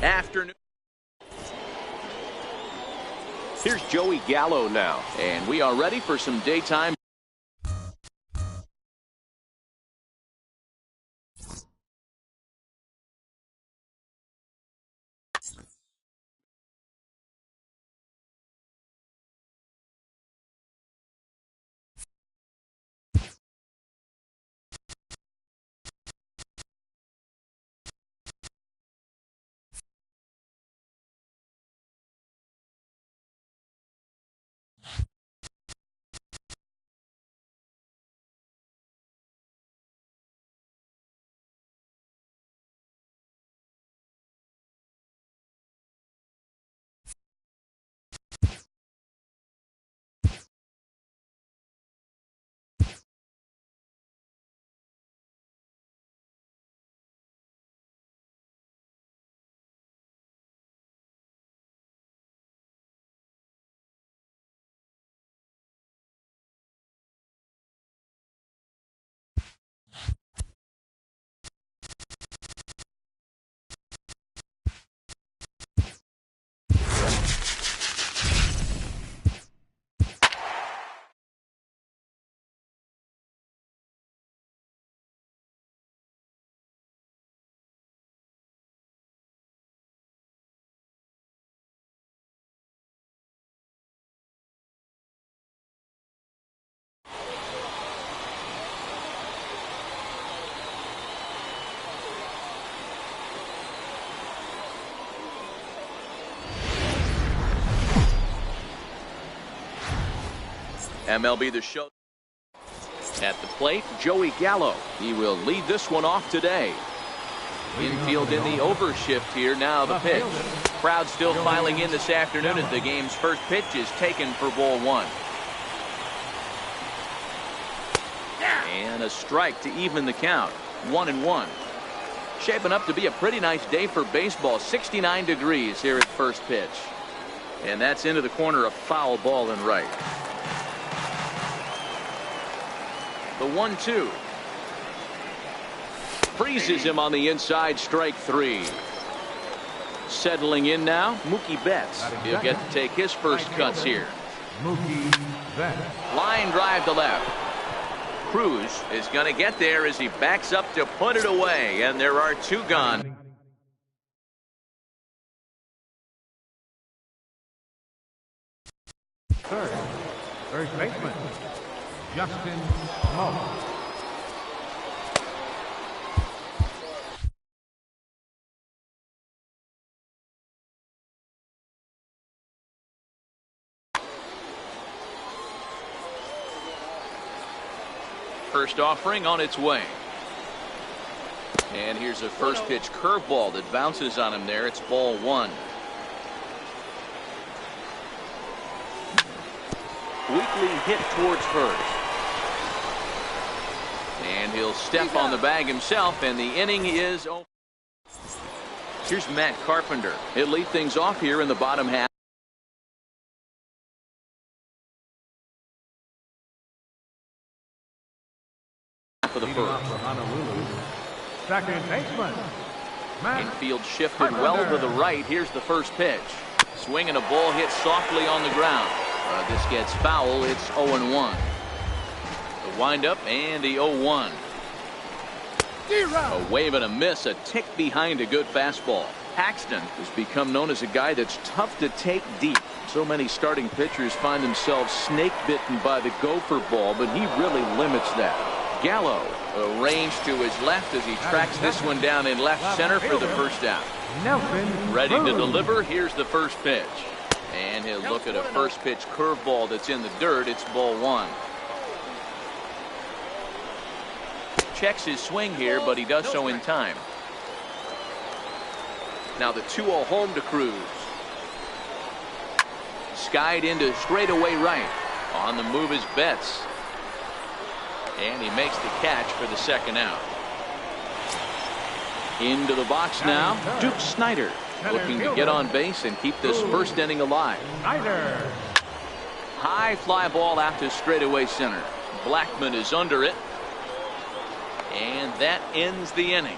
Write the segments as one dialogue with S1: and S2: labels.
S1: afternoon. Here's Joey Gallo now, and we are ready for some daytime. MLB The Show. At the plate, Joey Gallo. He will lead this one off today. Infield in the overshift here. Now the pitch. Crowd still filing in this afternoon as the game's first pitch is taken for ball one. And a strike to even the count. 1-1. Shaping up to be a pretty nice day for baseball. 69 degrees here at first pitch. And that's into the corner, a foul ball and right. The 1-2. Freezes him on the inside, strike three. Settling in now, Mookie Betts. He'll get to take his first cuts here.
S2: Mookie Betts.
S1: Line drive to left. Cruz is going to get there as he backs up to put it away, and there are two gone.
S2: Third baseman, Justin Moe.
S1: First offering on its way. And here's a first pitch curveball that bounces on him there. It's ball one. Weakly hit towards first. And he'll step on the bag himself, and the inning is over. Here's Matt Carpenter. He'll lead things off here in the bottom half. For the first.
S2: Second baseman,
S1: Infield shifted well to the right. Here's the first pitch. Swing and a ball hit softly on the ground. This gets foul. It's 0-1. The windup and the 0-1. A wave and a miss, a tick behind a good fastball. Paxton has become known as a guy that's tough to take deep. So many starting pitchers find themselves snake bitten by the gopher ball, but he really limits that. Gallo arranged to his left as he tracks this one down in left center for the first out. Ready to deliver. Here's the first pitch. And he'll look at a first pitch curveball that's in the dirt. It's ball one. Checks his swing here, but he does so in time. Now the 2-0 home to Cruz. Skied into straightaway right. On the move is Betts. And he makes the catch for the second out. Into the box now, Duke Snider, looking to get on base and keep this first inning alive. High fly ball out to straightaway center. Blackman is under it. And that ends the inning.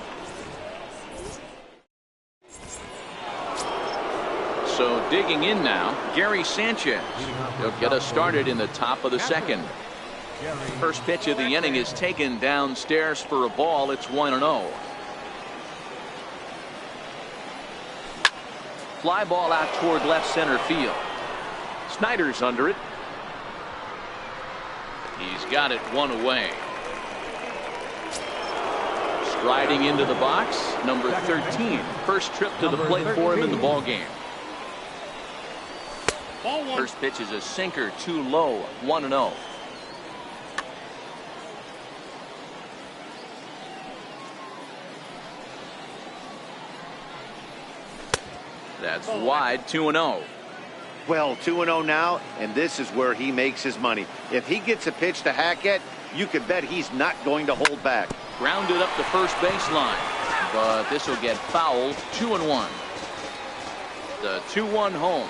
S1: So digging in now, Gary Sanchez. He'll get us started in the top of the second. First pitch of the inning is taken downstairs for a ball. It's 1-0. Fly ball out toward left center field. Snyder's under it. He's got it one away. Striding into the box, number 13. First trip to the plate for him in the ball game. First pitch is a sinker, too low, 1-0. That's wide, 2-0.
S3: Well, 2-0 now, and this is where he makes his money. If he gets a pitch to Hackett, you can bet he's not going to hold back.
S1: Grounded up the first baseline, but this will get fouled. 2-1. The 2-1 home.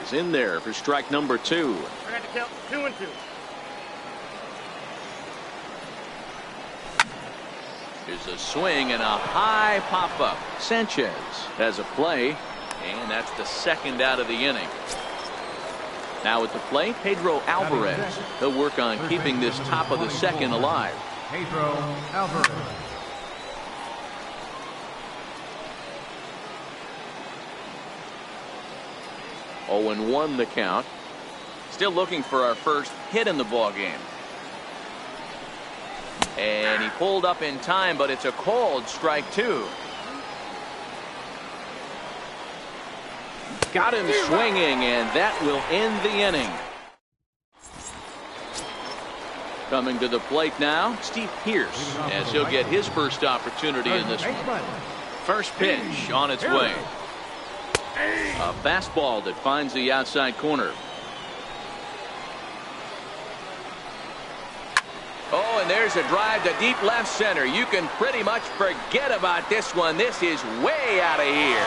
S1: He's in there for strike number 2.
S4: I got to count 2-2.
S1: Here's a swing and a high pop-up. Sanchez has a play, and that's the second out of the inning. Now at the plate, Pedro Alvarez. He'll work on keeping this top of the second alive.
S2: Pedro Alvarez.
S1: Oh, and 1 the count. Still looking for our first hit in the ball game. And he pulled up in time, but it's a called strike 2. Got him swinging, and that will end the inning. Coming to the plate now, Steve Pearce, as he'll get his first opportunity in this one. First pitch on its way. A fastball that finds the outside corner. Oh, and there's a drive to deep left center. You can pretty much forget about this one. This is way out of here.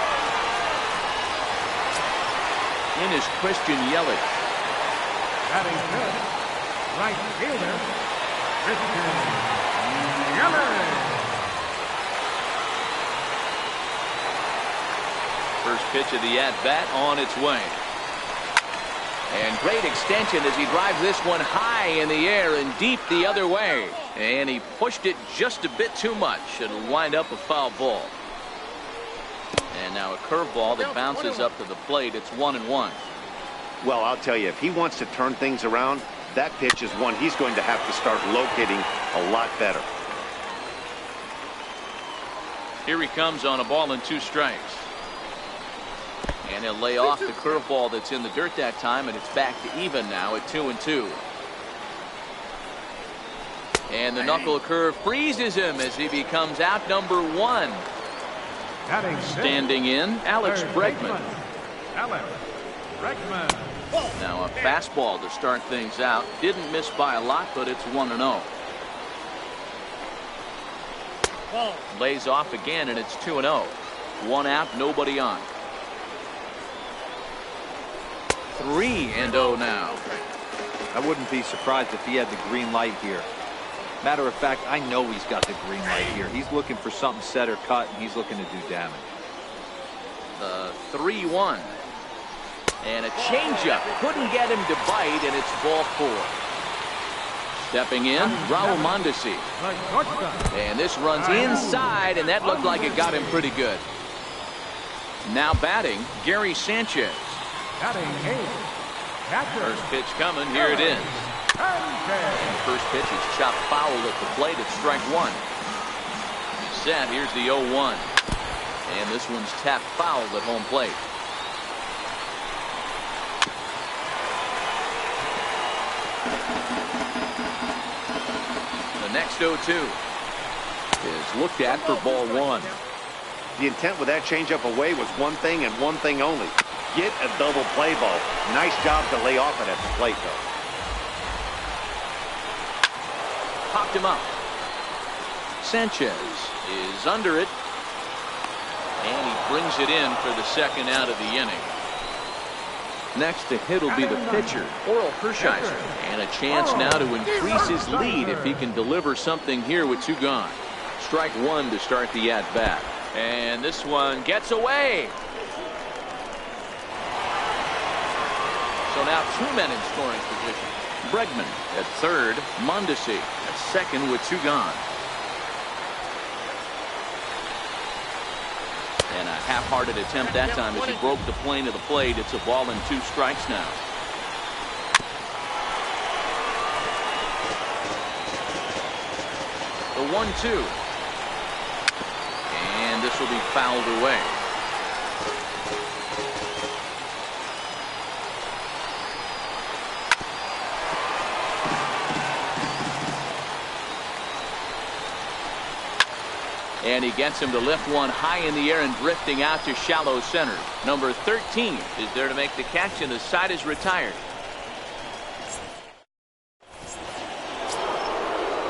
S1: In is Christian Yelich.
S2: Batting third, right fielder, Christian Yelich.
S1: First pitch of the at-bat on its way. And great extension as he drives this one high in the air and deep the other way. And he pushed it just a bit too much. It'll wind up a foul ball. And now a curveball that bounces up to the plate. It's 1-1.
S3: Well, I'll tell you, if he wants to turn things around, that pitch is one he's going to have to start locating a lot better.
S1: Here he comes on a ball and 2 strikes. And he'll lay off the curveball that's in the dirt that time, and it's back to even now at 2-2. And the knuckle curve freezes him as he becomes out number 1. Standing in, Alex Bregman.
S2: Alex Bregman.
S1: Now a fastball to start things out. Didn't miss by a lot, but it's 1-0. Lays off again, and it's 2-0. 1 out, nobody on. 3-0 now.
S5: I wouldn't be surprised if he had the green light here. Matter of fact, I know he's got the green light here. He's looking for something set or cut, and he's looking to do damage.
S1: The 3-1. And a changeup. Couldn't get him to bite, and it's ball 4. Stepping in, Raul Mondesi. And this runs inside, and that looked like it got him pretty good. Now batting, Gary Sanchez. First pitch coming. Here it is. And the first pitch is chopped foul at the plate. It's strike 1. He's set. Here's the 0-1. And this one's tapped foul at home plate. The next 0-2 is looked at for ball 1.
S3: The intent with that changeup away was one thing and one thing only. Get a double play ball. Nice job to lay off it at the plate, though.
S1: Popped him up. Sanchez is under it. And he brings it in for the second out of the inning. Next to hit will be the pitcher, Orel Hershiser. And a chance now to increase his lead if he can deliver something here with 2 gone. Strike 1 to start the at-bat. And this one gets away. So now 2 men in scoring position. Bregman at third, Mondesi at second with 2 gone. And a half-hearted attempt that time as he broke the plane of the plate. It's a ball and 2 strikes now. The 1-2. And this will be fouled away. And he gets him to lift one high in the air and drifting out to shallow center. Number 13 is there to make the catch, and the side is retired.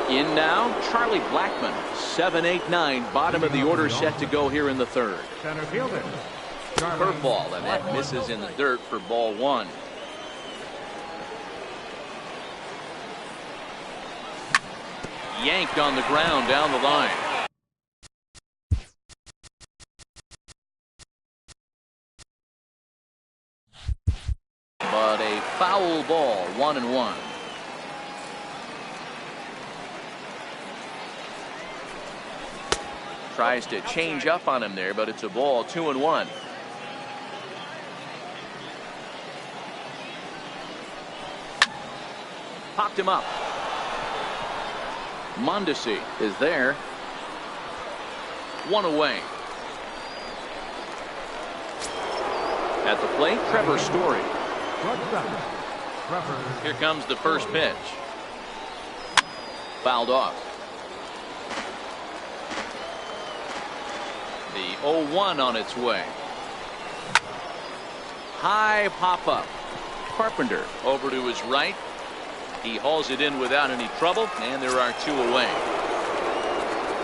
S1: In now, Charlie Blackmon, 7-8-9, bottom of the order, set to go here in the third.
S2: Center fielder.
S1: Curveball, and that misses in the dirt for ball 1. Yanked on the ground down the line. But a foul ball, 1-1. Tries to change up on him there, but it's a ball, 2-1. Popped him up. Mondesi is there. 1 away. At the plate, Trevor Story. Here comes the first pitch. Fouled off. The 0-1 on its way. High pop up. Carpenter over to his right. He hauls it in without any trouble, and there are 2 away.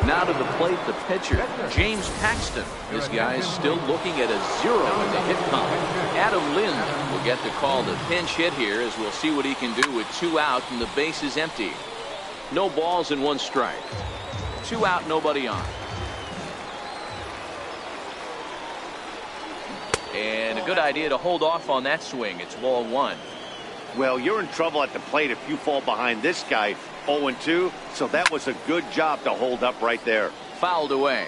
S1: Now to the plate, the pitcher, James Paxton. This guy is still looking at a 0 in the hit column. Adam Lind will get the call to pinch hit here, as we'll see what he can do with 2 out and the base is empty. No balls and 1 strike. 2 out, nobody on. And a good idea to hold off on that swing. It's ball 1.
S3: Well, you're in trouble at the plate if you fall behind this guy 0-2, so that was a good job to hold up right there.
S1: Fouled away.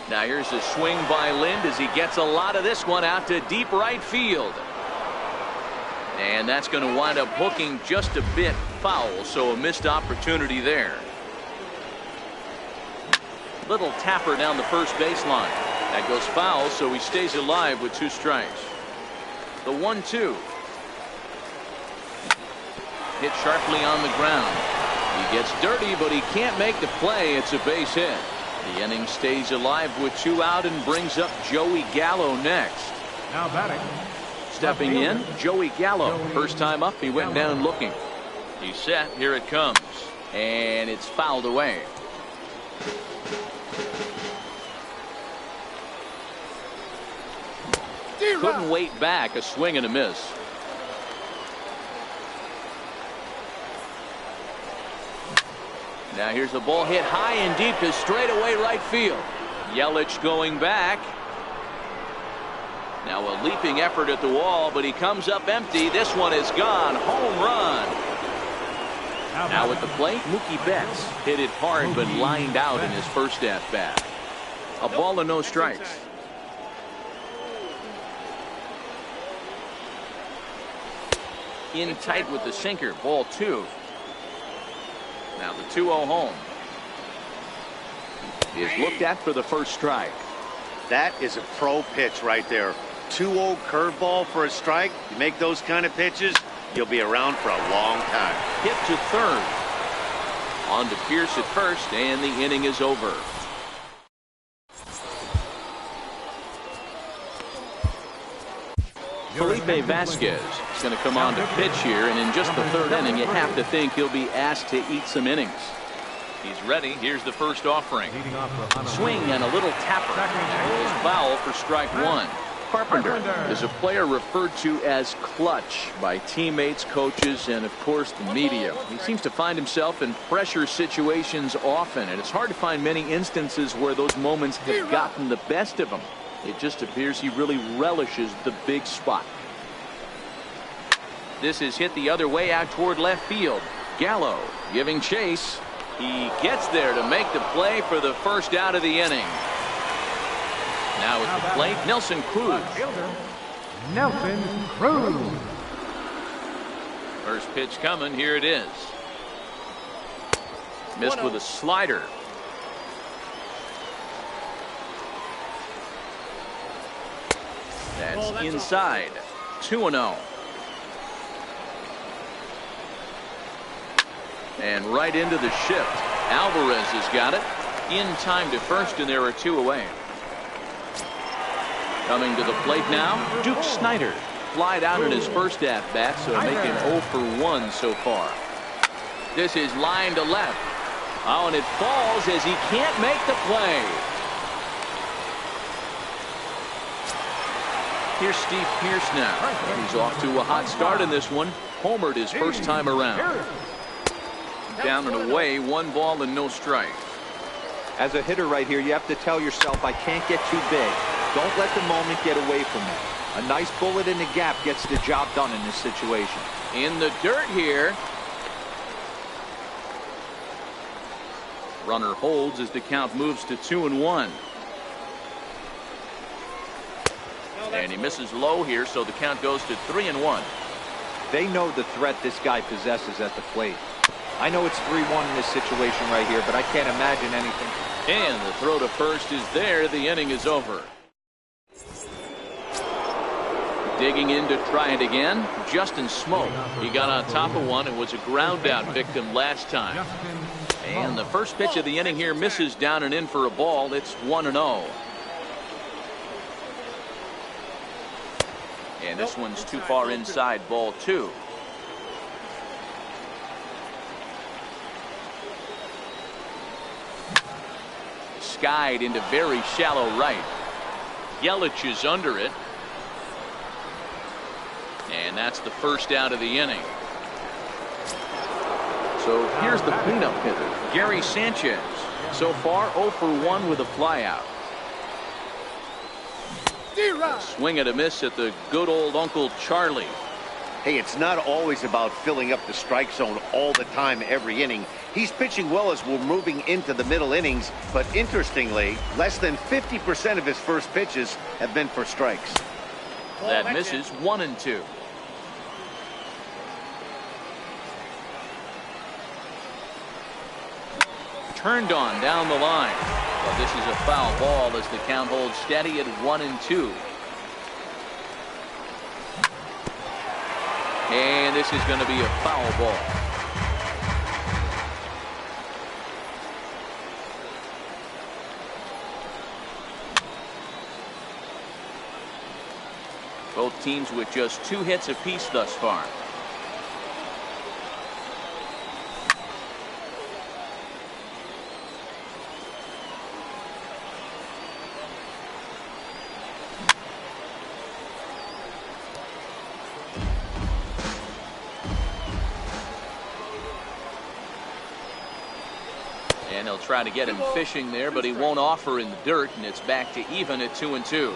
S1: Now here's a swing by Lind as he gets a lot of this one out to deep right field. And that's going to wind up hooking just a bit foul, so a missed opportunity there. Little tapper down the first baseline. That goes foul, so he stays alive with 2 strikes. The 1-2. Hit sharply on the ground. He gets dirty, but he can't make the play. It's a base hit. The inning stays alive with 2 out and brings up Joey Gallo next.
S2: Now batting.
S1: Stepping in, Joey Gallo. First time up, he went down looking. He's set. Here it comes. And it's fouled away. Couldn't wait back. A swing and a miss. Now here's the ball hit high and deep to straightaway right field. Yelich going back. Now a leaping effort at the wall, but he comes up empty. This one is gone. Home run. Now at the plate, Mookie Betts hit it hard but lined out in his first at bat. A ball and no strikes. In tight with the sinker, ball 2. Now the 2-0 home is looked at for the first strike.
S3: That is a pro pitch right there. 2-0 curveball for a strike. You make those kind of pitches, you'll be around for a long time.
S1: Hit to third. On to Pierce at first, and the inning is over. Felipe Vasquez is going to come on to pitch here, and in just the 3rd inning, you have to think he'll be asked to eat some innings. He's ready. Here's the first offering. Swing and a little tapper. That goes foul for strike 1. Carpenter is a player referred to as clutch by teammates, coaches, and of course the media. He seems to find himself in pressure situations often, and it's hard to find many instances where those moments have gotten the best of him. It just appears he really relishes the big spot. This is hit the other way out toward left field. Gallo giving chase. He gets there to make the play for the first out of the inning. Now at the plate, Nelson Cruz.
S2: Nelson Cruz.
S1: First pitch coming. Here it is. Missed with a slider. That's inside. 2-0. And right into the shift. Alvarez has got it. In time to first, and there are 2 away. Coming to the plate now, Duke Snider. Flied out in his first at-bat, so making 0 for 1 so far. This is line to left. Oh, and it falls as he can't make the play. Here's Steve Pearce now. And he's off to a hot start in this one. Homered his first time around. Down and away, 1 ball and no strike.
S5: As a hitter right here, you have to tell yourself, I can't get too big. Don't let the moment get away from me. A nice bullet in the gap gets the job done in this situation.
S1: In the dirt here. Runner holds as the count moves to 2-1. And he misses low here, so the count goes to 3-1.
S5: They know the threat this guy possesses at the plate. I know it's 3-1 in this situation right here, but I can't imagine anything.
S1: And the throw to first is there. The inning is over. Digging in to try it again, Justin Smoke. He got on top of one and was a ground out victim last time. And the first pitch of the inning here misses down and in for a ball. It's 1-0. And this one's too far inside, ball 2. Skied into very shallow right. Yelich is under it. And that's the first out of the inning. So here's the cleanup hitter, Gary Sanchez. So far 0 for 1 with a flyout. Swing and a miss at the good old Uncle Charlie.
S3: Hey, it's not always about filling up the strike zone all the time every inning. He's pitching well as we're moving into the middle innings, but interestingly, less than 50% of his first pitches have been for strikes.
S1: That misses. 1-2. Turned on down the line. Well, this is a foul ball as the count holds steady at 1-2. And this is going to be a foul ball. Both teams with just 2 hits apiece thus far. And he'll try to get him fishing there, but he won't offer in the dirt, and it's back to even at 2-2.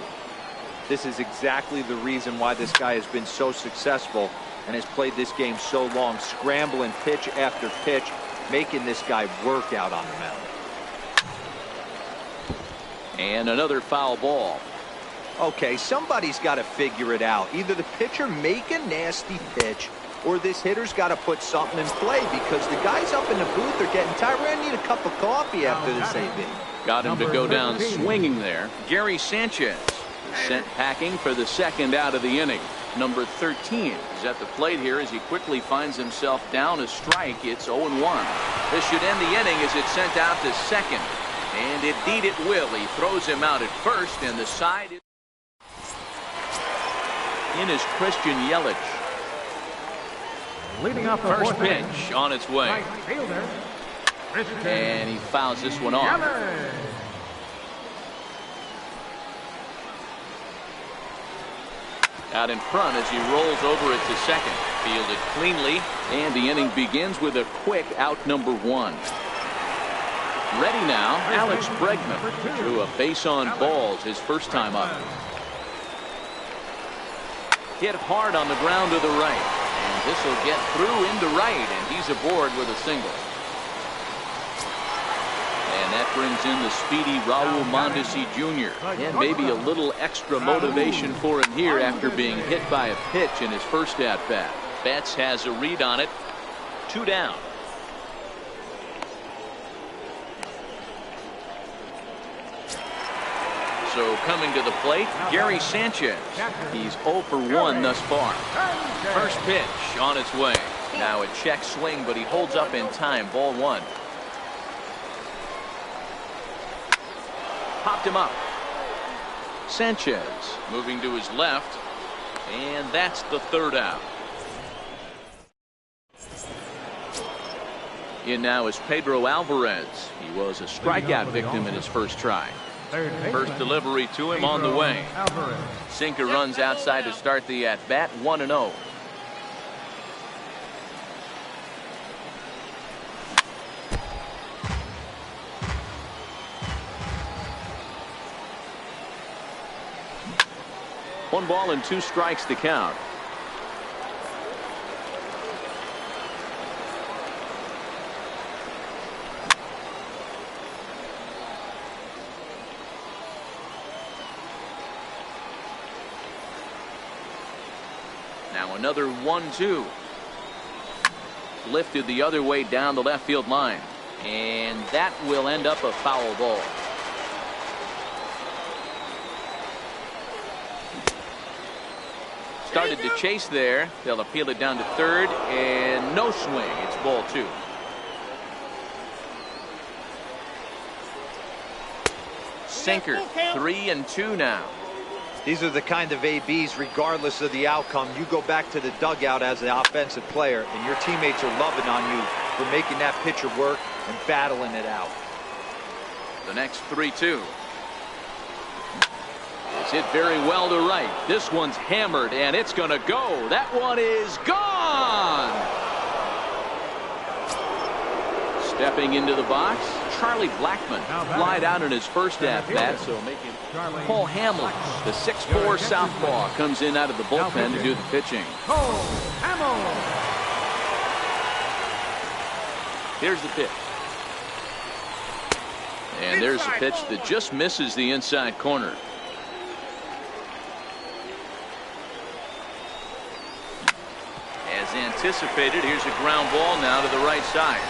S5: This is exactly the reason why this guy has been so successful and has played this game so long, scrambling pitch after pitch, making this guy work out on the mound.
S1: And another foul ball.
S5: Okay, somebody's got to figure it out. Either the pitcher make a nasty pitch, or this hitter's got to put something in play, because the guys up in the booth are getting tired. We're going to need a cup of coffee after this AB.
S1: Got him to go down swinging there. Gary Sanchez sent packing for the second out of the inning. Number 13 is at the plate here as he quickly finds himself down a strike. It's 0-1. This should end the inning as it's sent out to second. And indeed it will. He throws him out at first, and the side in is Christian Yelich.
S2: Leading off the
S1: First
S2: fourth inning,
S1: pitch on its way.
S2: right fielder, Christian
S1: And he fouls this one off.
S2: Yelich.
S1: Out in front as he rolls over it to second. Fielded cleanly, and the inning begins with a quick out number 1. Ready now, Alex Bregman drew a base on balls his first time up. Hit hard on the ground to the right. And this will get through into right, and he's aboard with a single. And that brings in the speedy Raul Mondesi Jr. And maybe a little extra motivation for him here after being hit by a pitch in his first at-bat. Betts has a read on it. 2 down. So coming to the plate, Gary Sanchez. He's 0 for 1 thus far. First pitch on its way. Now a check swing, but he holds up in time. Ball 1. Popped him up. Sanchez moving to his left, and that's the 3rd out. In now is Pedro Alvarez. He was a strikeout victim in his first try. First delivery to him on the way. Sinker runs outside to start the at-bat. 1-0. One ball and 2 strikes to count. Now another 1-2. Lifted the other way down the left field line. And that will end up a foul ball. Started to chase there. They'll appeal it down to 3rd, and no swing. It's ball 2. Sinker. 3-2 now.
S5: These are the kind of ABs, regardless of the outcome, you go back to the dugout as an offensive player, and your teammates are loving on you for making that pitcher work and battling it out.
S1: The next 3-2. It's hit very well to right. This one's hammered, and it's going to go. That one is gone. Stepping into the box, Charlie Blackmon flied out in his first at-bat, so making Paul Hamels, the 6'4 southpaw, comes in out of the bullpen to do the pitching. Here's the pitch. And there's a pitch that just misses the inside corner. As anticipated, here's a ground ball now to the right side.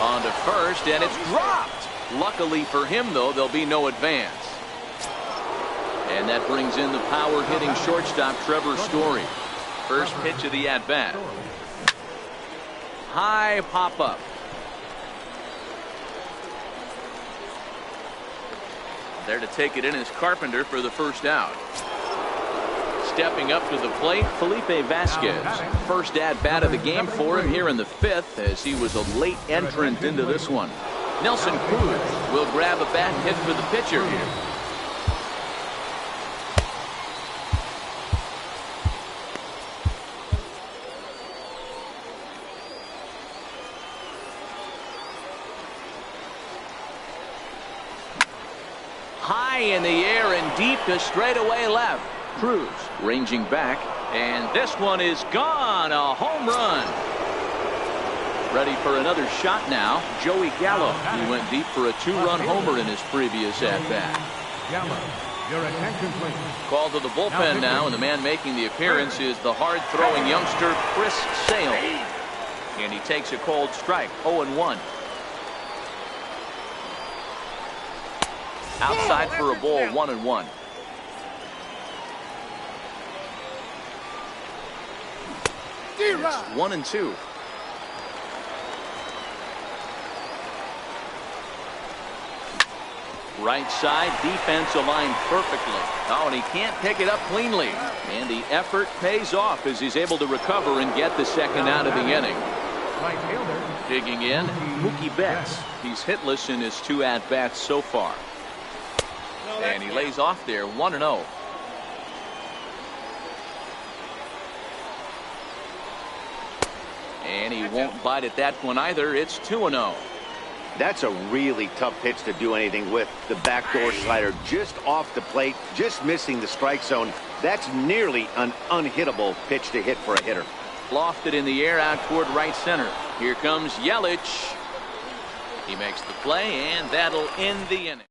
S1: On to first, and it's dropped. Luckily for him, though, there'll be no advance. And that brings in the power-hitting shortstop, Trevor Story. First pitch of the at-bat. High pop-up. There to take it in is Carpenter for the first out. Stepping up to the plate, Felipe Vasquez. First at-bat of the game for him here in the 5th, as he was a late entrant into this one. Nelson Cruz will grab a bat hit for the pitcher here. High in the air and deep to straightaway left. Cruz ranging back, and this one is gone. A home run. Ready for another shot now, Joey Gallo. He went deep for a 2-run homer in his previous at-bat.
S2: Your attention, please.
S1: Called to the bullpen now, and the man making the appearance is the hard-throwing youngster Chris Sale. And he takes a cold strike. 0-1. Outside for a ball. 1-1. It's 1-2. Right side, defense aligned perfectly. Oh, and he can't pick it up cleanly. And the effort pays off as he's able to recover and get the second out of the inning.
S2: Right fielder.
S1: Digging in, Mookie Betts. He's hitless in his 2 at-bats so far. And he lays off there, 1-0. And he won't bite at that one either. It's 2-0.
S3: That's a really tough pitch to do anything with. The backdoor slider just off the plate, just missing the strike zone. That's nearly an unhittable pitch to hit for a hitter.
S1: Lofted in the air out toward right center. Here comes Yelich. He makes the play, and that'll end the inning.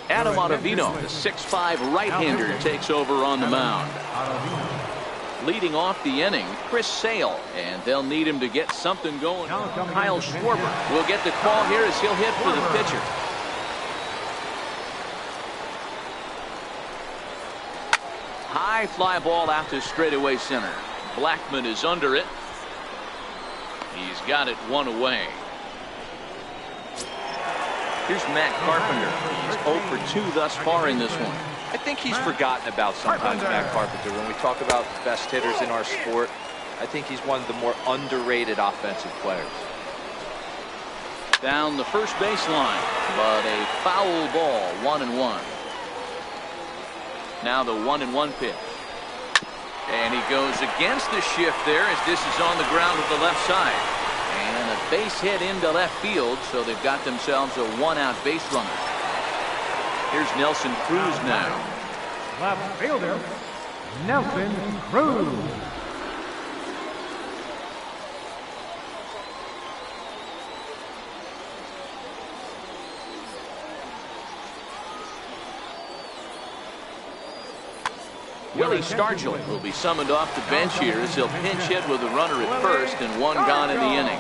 S1: Adam Ottavino, the 6'5" right-hander, takes over on the mound. Leading off the inning, Chris Sale, and they'll need him to get something going. Kyle Schwarber will get the call here as he'll hit for the pitcher. High fly ball out to straightaway center. Blackman is under it. He's got it one away. Here's Matt Carpenter. He's 0 for 2 thus far in this one.
S5: I think he's forgotten about sometimes, Matt Carpenter. When we talk about best hitters in our sport, I think he's one of the more underrated offensive players.
S1: Down the first baseline, but a foul ball, 1-1. Now the 1-1 pitch. And he goes against the shift there as this is on the ground with the left side. And a base hit into left field, so they've got themselves a 1-out base runner. Here's Nelson Cruz now.
S2: Left fielder, Nelson Cruz.
S1: Willie Stargell will be summoned off the bench here as he'll pinch hit with a runner at first and one gone in the inning.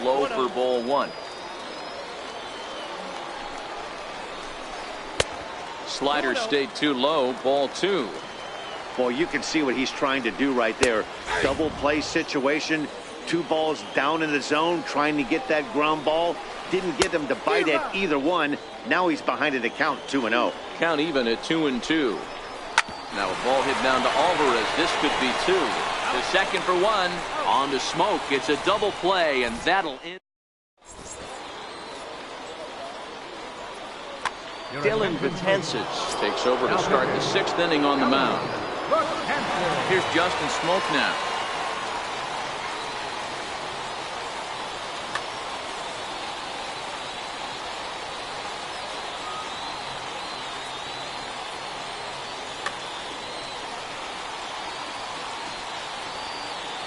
S1: Low for ball 1. Slider stayed too low, ball 2.
S3: Boy, you can see what he's trying to do right there. Double play situation, 2 balls down in the zone, trying to get that ground ball. Didn't get him to bite at either one. Now he's behind in the count, 2-0.
S1: Count even at 2-2. Now a ball hit down to Alvarez. This could be 2. The second for 1. On to Smoke. It's a double play, and that'll end. Dylan Betances takes over to start the 6th inning on the mound. Here's Justin Smoke now.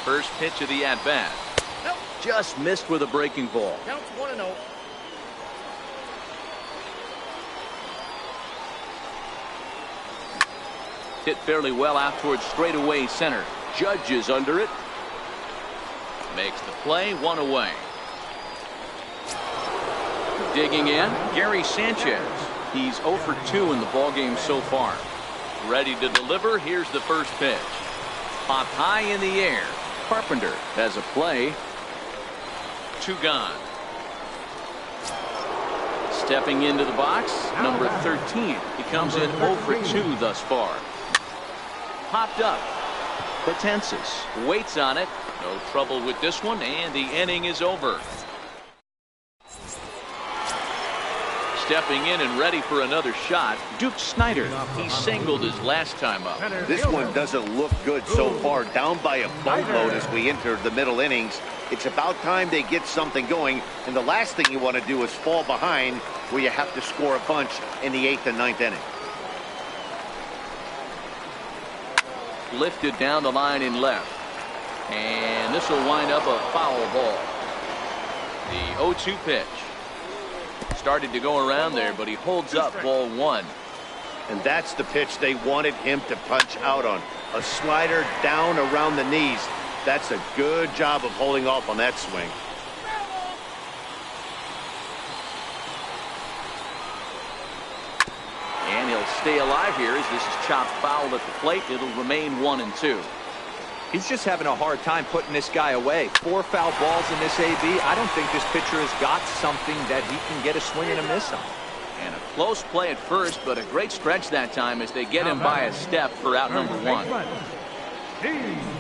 S1: First pitch of the at-bat. Just missed with a breaking ball.
S2: Counts 1-0.
S1: Hit fairly well out towards straightaway center. Judge is under it. Makes the play, 1 away. Digging in, Gary Sanchez. He's 0 for 2 in the ballgame so far. Ready to deliver. Here's the first pitch. Popped high in the air. Carpenter has a play. 2 gone. Stepping into the box, number 13. He comes in 0 for 2 thus far. Popped up. Betances waits on it. No trouble with this one, and the inning is over. Stepping in and ready for another shot, Duke Snider. He singled his last time up.
S3: This one doesn't look good so far. Down by a boatload as we enter the middle innings. It's about time they get something going, and the last thing you want to do is fall behind where you have to score a bunch in the 8th and 9th inning.
S1: Lifted down the line in left, and this will wind up a foul ball. The 0-2 pitch. Started to go around there, but he holds up, ball 1.
S3: And that's the pitch they wanted him to punch out on. A slider down around the knees. That's a good job of holding off on that swing.
S1: And he'll stay alive here as this is chopped foul at the plate. It'll remain 1-2.
S5: He's just having a hard time putting this guy away. 4 foul balls in this AB. I don't think this pitcher has got something that he can get a swing and a miss on.
S1: And a close play at first, but a great stretch that time as they get him by a step for out number 1.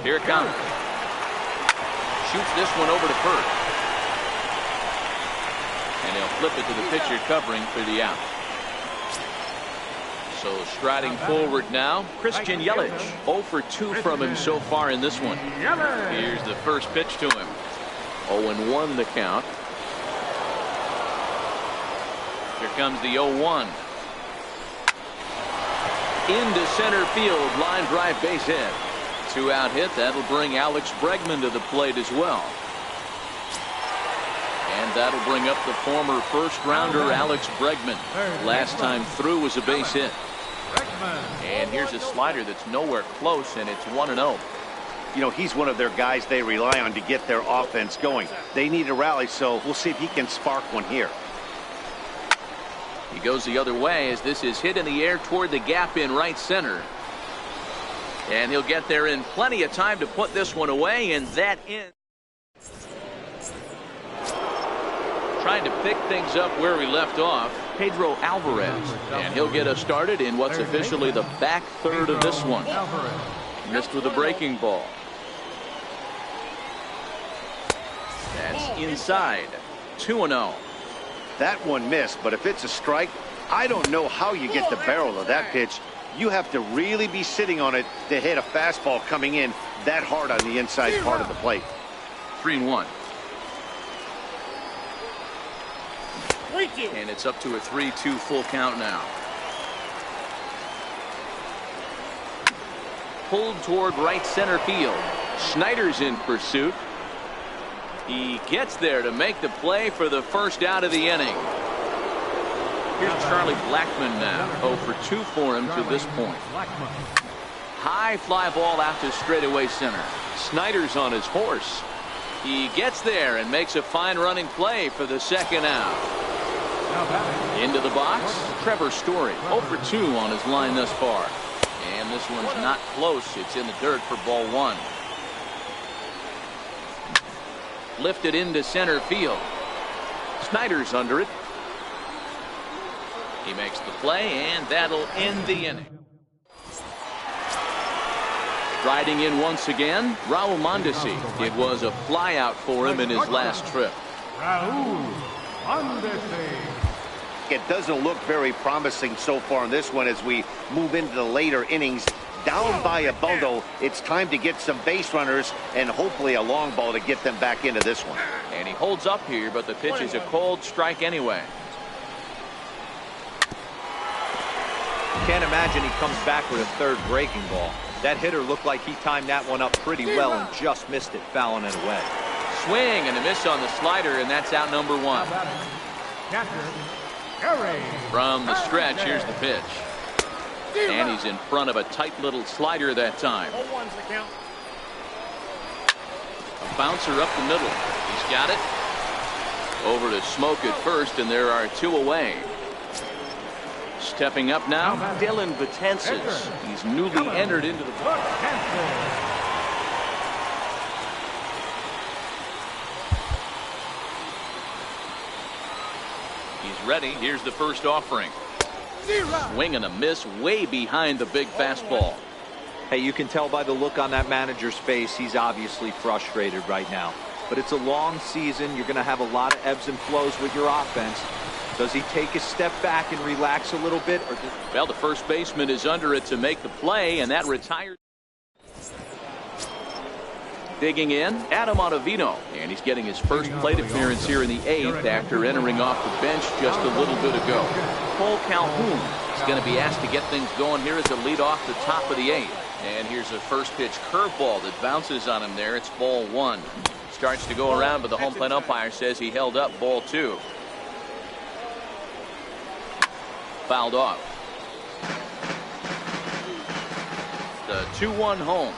S1: Here it comes. Shoots this one over to first. And they'll flip it to the pitcher covering for the out. So striding forward now, Christian Yelich. 0 for 2 from him so far in this one. Here's the first pitch to him. 0-1 the count. Here comes the 0-1. Into center field, line drive, base hit. 2-out hit. That'll bring Alex Bregman to the plate as well. And that'll bring up the former first-rounder Alex Bregman. Last time through was a base hit. And here's a slider that's nowhere close, and it's 1-0.
S3: You know, he's one of their guys they rely on to get their offense going. They need a rally, so we'll see if he can spark one here.
S1: He goes the other way as this is hit in the air toward the gap in right center. And he'll get there in plenty of time to put this one away, and that ends. Trying to pick things up where we left off, Pedro Alvarez. And he'll get us started in what's officially the back third of this one. Missed with a breaking ball. That's inside. 2-0.
S3: That one missed, but if it's a strike, I don't know how you get the barrel of that pitch. You have to really be sitting on it to hit a fastball coming in that hard on the inside part of the plate.
S1: 3-1. And it's up to a 3-2 full count now. Pulled toward right center field. Snyder's in pursuit. He gets there to make the play for the first out of the inning. Here's Charlie Blackmon now. 0 for 2 for him to this point. High fly ball out to straightaway center. Snyder's on his horse. He gets there and makes a fine running play for the second out. Into the box, Trevor Story. 0 for 2 on his line thus far. And this one's not close. It's in the dirt for ball 1. Lifted into center field. Snyder's under it. He makes the play, and that'll end the inning. Riding in once again, Raul Mondesi. It was a flyout for him in his last trip.
S2: Raul Mondesi.
S3: It doesn't look very promising so far in this one as we move into the later innings. Down by a bundle, it's time to get some base runners and hopefully a long ball to get them back into this one.
S1: And he holds up here, but the pitch is a cold strike anyway.
S5: Can't imagine he comes back with a third breaking ball. That hitter looked like he timed that one up pretty well and just missed it, fouling it away.
S1: Swing and a miss on the slider, and that's out number 1. From the stretch, here's the pitch. And he's in front of a tight little slider that time. A bouncer up the middle. He's got it. Over to Smoke at first, and there are 2 away. Stepping up now, Dylan Betances. He's newly entered into the ball. He's ready. Here's the first offering. Swing and a miss way behind the big fastball.
S5: Hey, you can tell by the look on that manager's face, he's obviously frustrated right now. But it's a long season. You're going to have a lot of ebbs and flows with your offense. Does he take a step back and relax a little bit?
S1: Well, the first baseman is under it to make the play, and that retires. Digging in, Adam Ottavino, and he's getting his first plate appearance here in the 8th after entering off the bench just a little bit ago. Cole Calhoun is going to be asked to get things going here as a lead off the top of the 8th. And here's a first pitch curveball that bounces on him there. It's ball 1. Starts to go around, but the home plate umpire says he held up ball 2. Fouled off. The 2-1 home.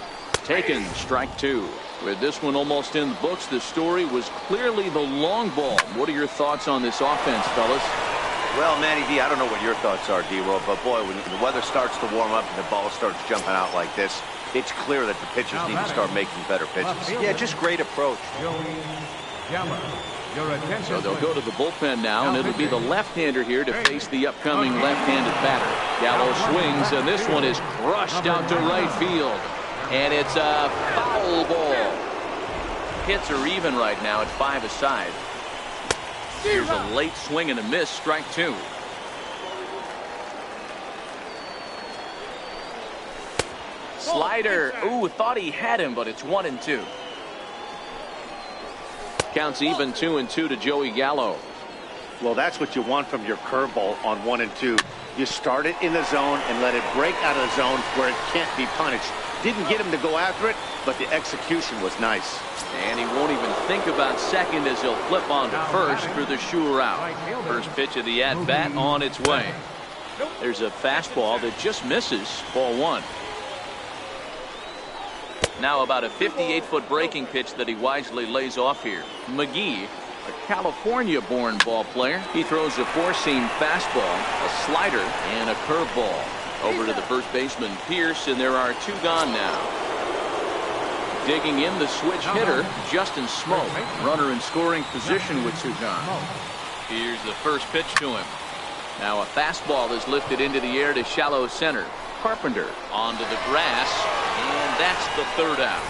S1: Taken, strike 2. With this one almost in the books, the Story was clearly the long ball. What are your thoughts on this offense, fellas?
S3: Well, Matty D, I don't know what your thoughts are, D-Roll, but boy, when the weather starts to warm up and the ball starts jumping out like this, it's clear that the pitchers need to start making better pitches.
S5: Yeah, just great approach.
S1: So they'll go to the bullpen now, and it'll be the left-hander here to face the upcoming left-handed batter. Gallo swings, and this one is crushed out to right field. And it's a foul ball. Hits are even right now at 5 aside. Here's a late swing and a miss, strike 2. Slider. Ooh, thought he had him, but it's 1-2. Counts even 2-2 to Joey Gallo.
S3: Well, that's what you want from your curveball on 1-2. You start it in the zone and let it break out of the zone where it can't be punished. Didn't get him to go after it, but the execution was nice.
S1: And he won't even think about second as he'll flip on to first for the sure out. First pitch of the at-bat on its way. There's a fastball that just misses. Ball 1. Now about a 58-foot breaking pitch that he wisely lays off here. McGee, a California-born ball player. He throws a four-seam fastball, a slider, and a curveball. Over to the first baseman, Pierce, and there are 2 gone now. Digging in the switch hitter, Justin Smoak. Runner in scoring position with 2 gone. Here's the first pitch to him. Now a fastball is lifted into the air to shallow center. Carpenter onto the grass, and that's the 3rd out.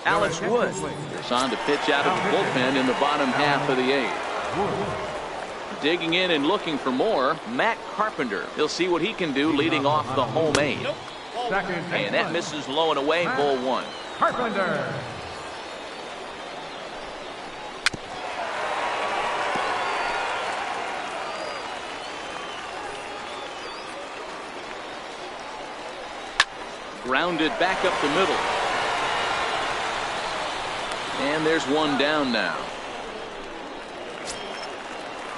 S1: Alex Wood is on to pitch out of the bullpen in the bottom half of the 8th. Digging in and looking for more, Matt Carpenter. He'll see what he can do leading off the home 8. And that misses low and away, ball 1.
S2: Carpenter.
S1: Grounded back up the middle. And there's 1 down now.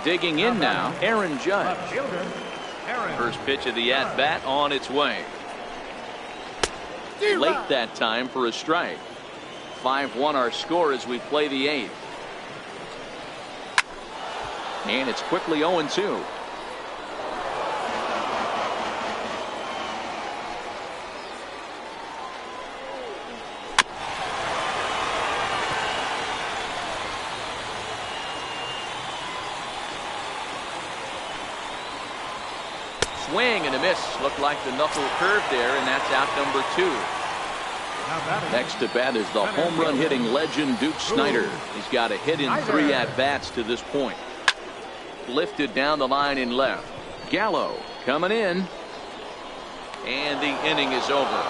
S1: Digging in now, Aaron Judge. First pitch of the at-bat on its way. Late that time for a strike. 5-1 our score as we play the 8th. And it's quickly 0-2. Swing and a miss. Looked like the knuckle curve there, and that's out number 2. Next to bat is the home run hitting legend Duke Snider. He's got a hit in 3 at-bats to this point. Lifted down the line in left. Gallo coming in. And the inning is over.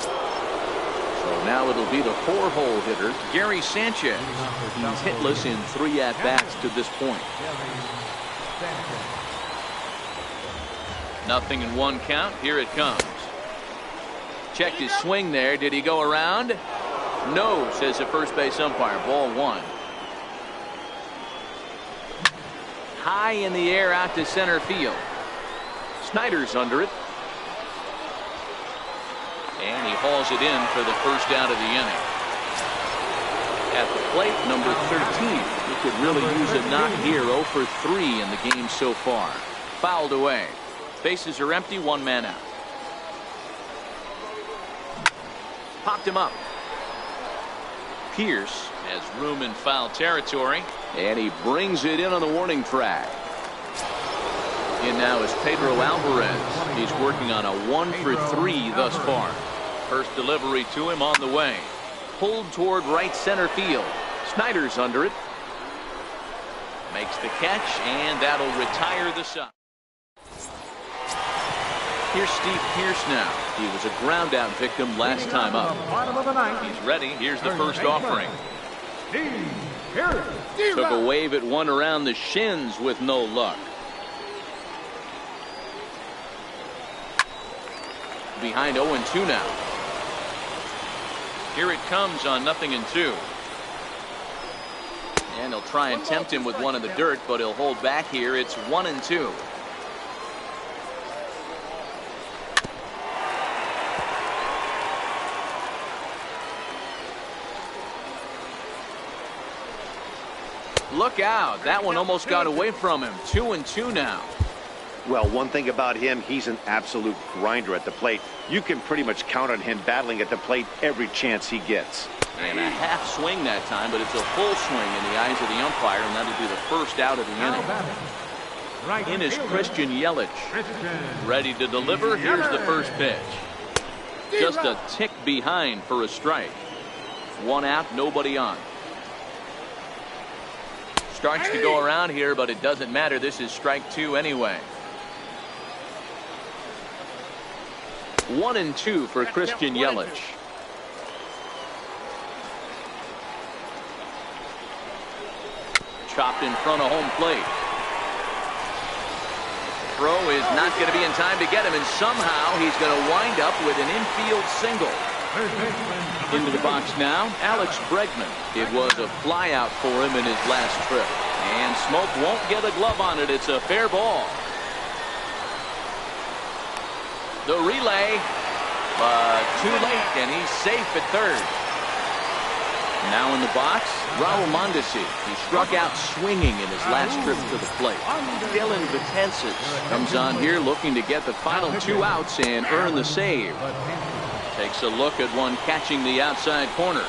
S1: So now it'll be the 4-hole hitter, Gary Sanchez. He's hitless in 3 at-bats to this point. 0-1 count. Here it comes. Checked his swing there. Did he go around? No, says the first base umpire. Ball 1. High in the air out to center field. Snider's under it. And he hauls it in for the first out of the inning. At the plate, number 13. He could really use a knock here. 0 for 3 in the game so far. Fouled away. Bases are empty. 1 man out. Popped him up. Pierce has room in foul territory. And he brings it in on the warning track. In now is Pedro Alvarez. He's working on a 1 for 3 thus far. First delivery to him on the way. Pulled toward right center field. Snider's under it. Makes the catch, and that'll retire the side. Here's Steve Pierce now. He was a ground out victim last time up. He's ready. Here's the first offering. Took a wave at one around the shins with no luck. Behind 0-2 now. Here it comes on 0-2. And he'll try and tempt him with one in the dirt, but he'll hold back here. It's 1-2. Look out. That one almost got away from him. 2-2 now.
S3: Well, one thing about him, he's an absolute grinder at the plate. You can pretty much count on him battling at the plate every chance he gets.
S1: And a half swing that time, but it's a full swing in the eyes of the umpire, and that'll be the first out of the inning. In is Christian Yelich. Ready to deliver. Here's the first pitch. Just a tick behind for a strike. 1 out, nobody on. starts to go around here, but it doesn't matter. This is strike 2 anyway. 1-2 for Christian Yelich. Chopped in front of home plate. Throw is not going to be in time to get him, and somehow he's going to wind up with an infield single. Into the box now, Alex Bregman. It was a flyout for him in his last trip. And Smoke won't get a glove on it. It's a fair ball. The relay, but too late, and he's safe at third. Now in the box, Raul Mondesi. He struck out swinging in his last trip to the plate. Dylan Betances comes on here looking to get the final 2 outs and earn the save. Takes a look at one catching the outside corner.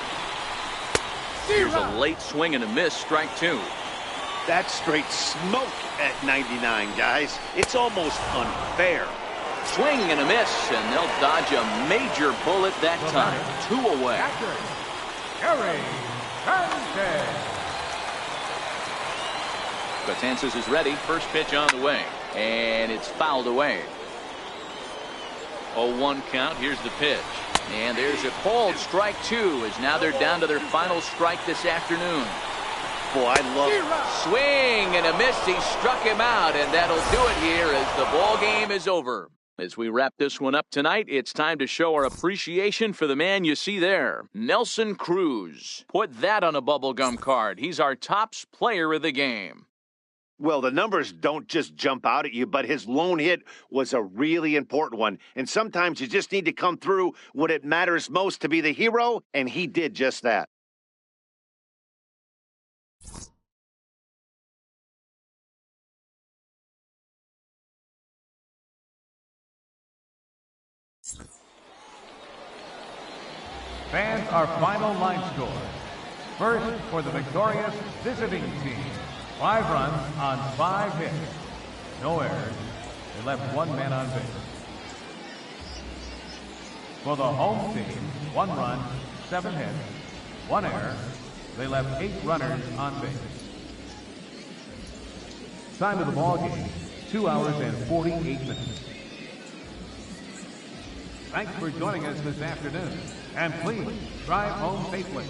S1: Here's a late swing and a miss, strike 2.
S3: That's straight smoke at 99, guys. It's almost unfair.
S1: Swing and a miss, and they'll dodge a major bullet that time. 2 away.
S2: Gary Sanchez.
S1: Betances is ready. First pitch on the way, and it's fouled away. 0-1 count. Here's the pitch, and there's a called strike 2. As now they're down to their final strike this afternoon.
S3: Boy, I love it.
S1: Swing and a miss. He struck him out, and that'll do it here as the ball game is over. As we wrap this one up tonight, it's time to show our appreciation for the man you see there, Nelson Cruz. Put that on a bubblegum card. He's our tops player of the game.
S3: Well, the numbers don't just jump out at you, but his lone hit was a really important one. And sometimes you just need to come through when it matters most to be the hero, and he did just that.
S2: Fans, our final line score. First, for the victorious visiting team. 5 runs on 5 hits. No errors. They left 1 man on base. For the home team, 1 run, 7 hits, 1 error. They left 8 runners on base. Time of the ball game, 2 hours and 48 minutes. Thanks for joining us this afternoon. And please drive home safely.